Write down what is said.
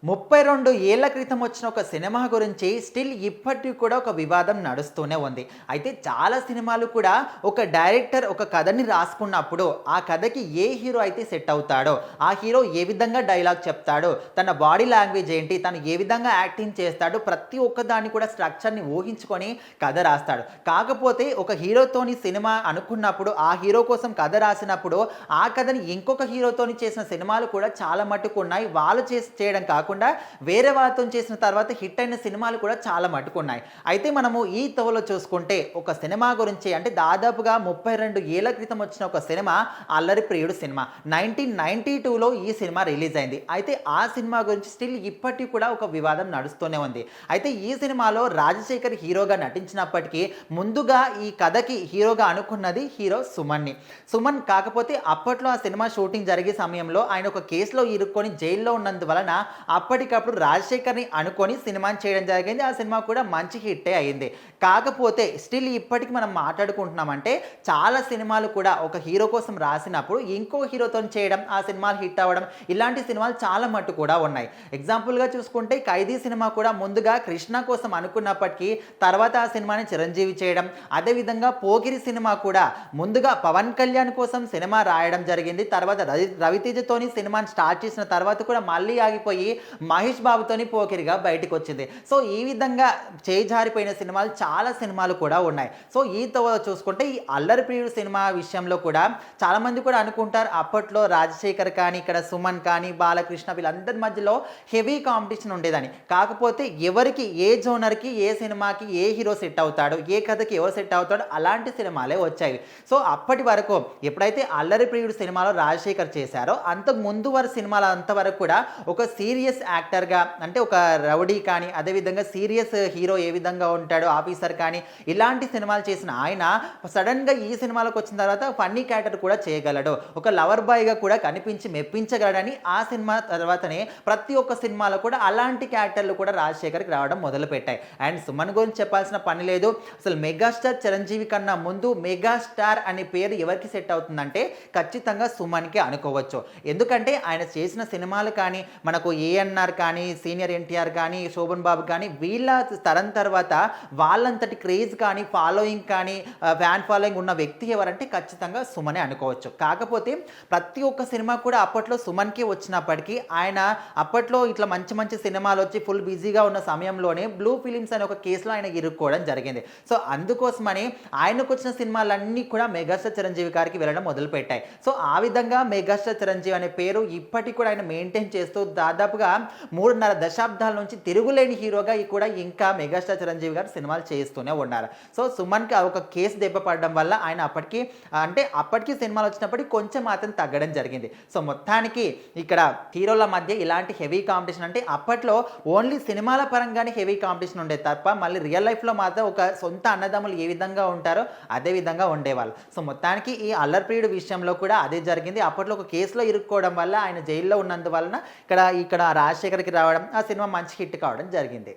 32 ఏళ్ల క్రితం వచ్చిన ఒక సినిమా గురించి స్టిల్ ఇప్పటికి కూడా ఒక వివాదం నడుస్తూనే ఉంది. అయితే చాలా సినిమాలు కూడా ఒక డైరెక్టర్ ఒక కథని రాసుకున్నప్పుడు ఆ కథకి ఏ హీరో అయితే సెట్ అవుతాడో, ఆ హీరో ఏ విధంగా డైలాగ్ చెప్తాడో, తన బాడీ లాంగ్వేజ్ ఏంటి, తను ఏ విధంగా యాక్టింగ్ చేస్తాడో ప్రతి ఒక్క దాన్ని కూడా స్ట్రక్చర్‌ని ఊహించుకొని కథ రాస్తాడు. కాకపోతే ఒక హీరోతోని సినిమా అనుకున్నప్పుడు, ఆ హీరో కోసం కథ రాసినప్పుడు ఆ కథని ఇంకొక హీరోతోని చేసిన సినిమాలు కూడా చాలా మట్టుకున్నాయి. వాళ్ళు చేయడం కాకుండా వేరే వాళ్ళతో చేసిన తర్వాత హిట్ అయిన సినిమాలు కూడా చాలా మట్టుకున్నాయి. అయితే మనము ఈ తోవలో చూసుకుంటే ఒక సినిమా గురించి అంటే దాదాపుగా 32 ఏళ్ల క్రితం వచ్చిన ఒక సినిమా 'అల్లరి ప్రియుడు' సినిమా. 1992లో ఈ సినిమా రిలీజ్ అయింది. అయితే ఆ సినిమా గురించి స్టిల్ ఇప్పటికి కూడా ఒక వివాదం నడుస్తూనే ఉంది. అయితే ఈ సినిమాలో రాజశేఖర్ హీరోగా నటించినప్పటికీ ముందుగా ఈ కథకి హీరోగా అనుకున్నది హీరో సుమన్‌ని. సుమన్ కాకపోతే అప్పట్లో ఆ సినిమా షూటింగ్ జరిగే సమయంలో ఆయన ఒక కేసులో ఇరుక్కొని జైల్లో ఉన్నందువలన అప్పటికప్పుడు రాజశేఖర్‌ని అనుకొని సినిమాని చేయడం జరిగింది. ఆ సినిమా కూడా మంచి హిట్టే అయింది. కాకపోతే స్టిల్ ఇప్పటికి మనం మాట్లాడుకుంటున్నామంటే చాలా సినిమాలు కూడా ఒక హీరో కోసం రాసినప్పుడు ఇంకో హీరోతోని చేయడం, ఆ సినిమాలు హిట్ అవ్వడం ఇలాంటి సినిమాలు చాలా మట్టు కూడా ఉన్నాయి. ఎగ్జాంపుల్‌గా చూసుకుంటే 'ఖైదీ' సినిమా కూడా ముందుగా కృష్ణ కోసం అనుకున్నప్పటికీ తర్వాత ఆ సినిమాని చిరంజీవి చేయడం, అదేవిధంగా 'పోకిరి' సినిమా కూడా ముందుగా పవన్ కళ్యాణ్ కోసం సినిమా రాయడం జరిగింది. తర్వాత రవితేజతోని సినిమాని స్టార్ట్ చేసిన తర్వాత కూడా మళ్ళీ ఆగిపోయి మహేష్ బాబుతోని 'పోకిరి'గా బయటకొచ్చింది. సో ఈ విధంగా చేయి జారిపోయిన సినిమాలు చాలా సినిమాలు కూడా ఉన్నాయి. సో ఈ తోవలో చూసుకుంటే ఈ 'అల్లరి ప్రియుడు' సినిమా విషయంలో కూడా చాలామంది కూడా అనుకుంటారు అప్పట్లో రాజశేఖర్ కానీ, ఇక్కడ సుమన్ కానీ, బాలకృష్ణ వీళ్ళందరి మధ్యలో హెవీ కాంపిటీషన్ ఉండేదని. కాకపోతే ఎవరికి ఏ జోనర్‌కి, ఏ సినిమాకి ఏ హీరో సెట్ అవుతాడో, ఏ కథకి ఎవరు సెట్ అవుతాడో అలాంటి సినిమాలే వచ్చాయి. సో అప్పటి వరకు ఎప్పుడైతే 'అల్లరి ప్రియుడు' సినిమాలో రాజశేఖర్ చేశారో అంతకు ముందు వారి సినిమాల అంతవరకు కూడా ఒక సీరియస్ యాక్టర్‌గా అంటే ఒక రౌడీ కానీ, అదేవిధంగా సీరియస్ హీరో ఏ విధంగా ఉంటాడో ఆఫీసర్ కానీ ఇలాంటి సినిమాలు చేసిన ఆయన సడన్‌గా ఈ సినిమాలోకి వచ్చిన తర్వాత ఫన్నీ క్యారెక్టర్ కూడా చేయగలడు. ఒక లవర్ బాయ్‌గా కూడా కనిపించి మెప్పించగలడని ఆ సినిమా తర్వాతనే ప్రతి ఒక్క సినిమాలో కూడా అలాంటి క్యారెక్టర్లు కూడా రాజశేఖర్‌కి రావడం మొదలుపెట్టాయి. అండ్ సుమన్ గురించి చెప్పాల్సిన పని లేదు. అసలు మెగాస్టార్ చిరంజీవి కన్నా ముందు మెగాస్టార్ అనే పేరు ఎవరికి సెట్ అవుతుందంటే ఖచ్చితంగా సుమన్‌కి అనుకోవచ్చు. ఎందుకంటే ఆయన చేసిన సినిమాలు కానీ మనకు ఏఎన్ఆర్ కానీ, సీనియర్ ఎన్టీఆర్ కానీ, శోభన్ బాబు కానీ వీళ్ళ తరం తర్వాత వాళ్ళంతటి క్రేజ్ కానీ, ఫాలోయింగ్ కానీ, ఫ్యాన్ ఫాలోయింగ్ ఉన్న వ్యక్తి ఎవరంటే ఖచ్చితంగా సుమనే అనుకోవచ్చు. కాకపోతే ప్రతి ఒక్క సినిమా కూడా అప్పట్లో సుమన్‌కే వచ్చినప్పటికీ ఆయన అప్పట్లో ఇట్లా మంచి మంచి సినిమాలు వచ్చి ఫుల్ బిజీగా ఉన్న సమయంలోనే బ్లూ ఫిలిమ్స్ అనే ఒక కేసులో ఆయన ఇరుక్కోవడం జరిగింది. సో అందుకోసమని ఆయనకు వచ్చిన సినిమాలన్నీ కూడా మెగాస్టార్ చిరంజీవి గారికి వెళ్ళడం మొదలుపెట్టాయి. సో ఆ విధంగా మెగాస్టార్ చిరంజీవి అనే పేరు ఇప్పటికి కూడా ఆయన మెయింటైన్ చేస్తూ దాదాపుగా 3.5 దశాబ్దాల నుంచి తిరుగులేని హీరోగా కూడా ఇంకా మెగాస్టార్ చిరంజీవి గారు సినిమాలు చేస్తూనే ఉన్నారు. సో సుమన్‌కి ఒక కేసు దెబ్బ పడడం వల్ల ఆయన అప్పటికి సినిమాలు వచ్చినప్పటికీ కొంచెం మాత్రం తగ్గడం జరిగింది. సో మొత్తానికి ఇక్కడ హీరోల మధ్య ఇలాంటి హెవీ కాంపిటీషన్ అంటే అప్పట్లో ఓన్లీ సినిమాల పరంగానే హెవీ కాంపిటీషన్ ఉండేది తప్ప మళ్ళీ రియల్ లైఫ్‌లో మాత్రం ఒక సొంత అన్నదమ్ములు ఏ విధంగా ఉంటారో అదే విధంగా ఉండేవాళ్ళు. సో మొత్తానికి ఈ 'అల్లరి ప్రియుడు' విషయంలో కూడా అదే జరిగింది. అప్పట్లో ఒక కేసులో ఇరుక్కోవడం వల్ల ఆయన జైల్లో ఉన్నందువలన ఇక్కడ రాజశేఖర్‌కి రావడం, ఆ సినిమా మంచి హిట్ కావడం జరిగింది.